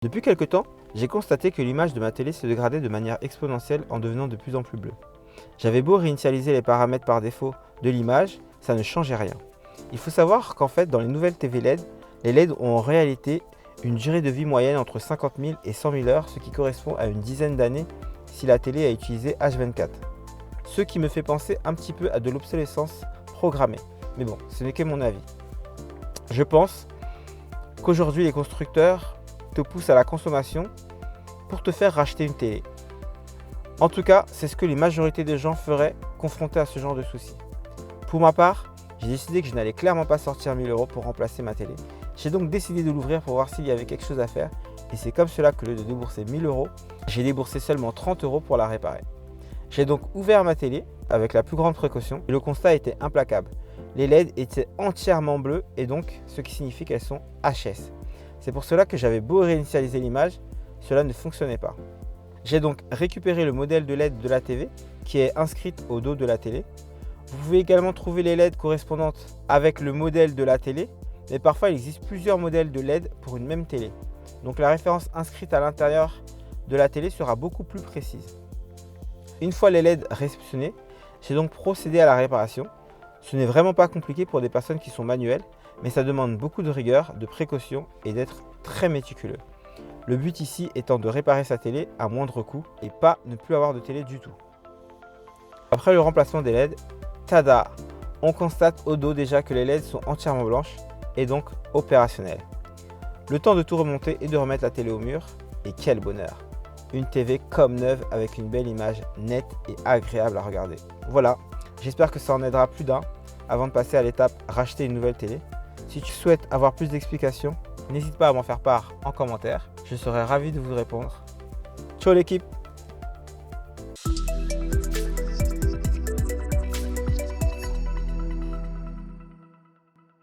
Depuis quelque temps, j'ai constaté que l'image de ma télé se dégradait de manière exponentielle en devenant de plus en plus bleue. J'avais beau réinitialiser les paramètres par défaut de l'image, ça ne changeait rien. Il faut savoir qu'en fait, dans les nouvelles TV LED, les LED ont en réalité une durée de vie moyenne entre 50 000 et 100 000 heures, ce qui correspond à une dizaine d'années si la télé a utilisé H24. Ce qui me fait penser un petit peu à de l'obsolescence programmée. Mais bon, ce n'est que mon avis. Je pense qu'aujourd'hui, les constructeurs te poussent à la consommation pour te faire racheter une télé. En tout cas, c'est ce que les majorités des gens feraient confrontés à ce genre de soucis. Pour ma part, j'ai décidé que je n'allais clairement pas sortir 1000 € pour remplacer ma télé. J'ai donc décidé de l'ouvrir pour voir s'il y avait quelque chose à faire. Et c'est comme cela que, au lieu de débourser 1000 €, j'ai déboursé seulement 30 € pour la réparer. J'ai donc ouvert ma télé avec la plus grande précaution et le constat était implacable. Les LED étaient entièrement bleues et donc ce qui signifie qu'elles sont HS. C'est pour cela que j'avais beau réinitialiser l'image, cela ne fonctionnait pas. J'ai donc récupéré le modèle de LED de la TV qui est inscrite au dos de la télé. Vous pouvez également trouver les LED correspondantes avec le modèle de la télé, mais parfois il existe plusieurs modèles de LED pour une même télé. Donc la référence inscrite à l'intérieur de la télé sera beaucoup plus précise. Une fois les LED réceptionnés, j'ai donc procédé à la réparation. Ce n'est vraiment pas compliqué pour des personnes qui sont manuelles, mais ça demande beaucoup de rigueur, de précaution et d'être très méticuleux. Le but ici étant de réparer sa télé à moindre coût et pas ne plus avoir de télé du tout. Après le remplacement des LED, tada! On constate au dos déjà que les LED sont entièrement blanches et donc opérationnelles. Le temps de tout remonter et de remettre la télé au mur, et quel bonheur! Une TV comme neuve avec une belle image nette et agréable à regarder. Voilà, j'espère que ça en aidera plus d'un avant de passer à l'étape racheter une nouvelle télé. Si tu souhaites avoir plus d'explications, n'hésite pas à m'en faire part en commentaire, je serai ravi de vous répondre. Ciao l'équipe!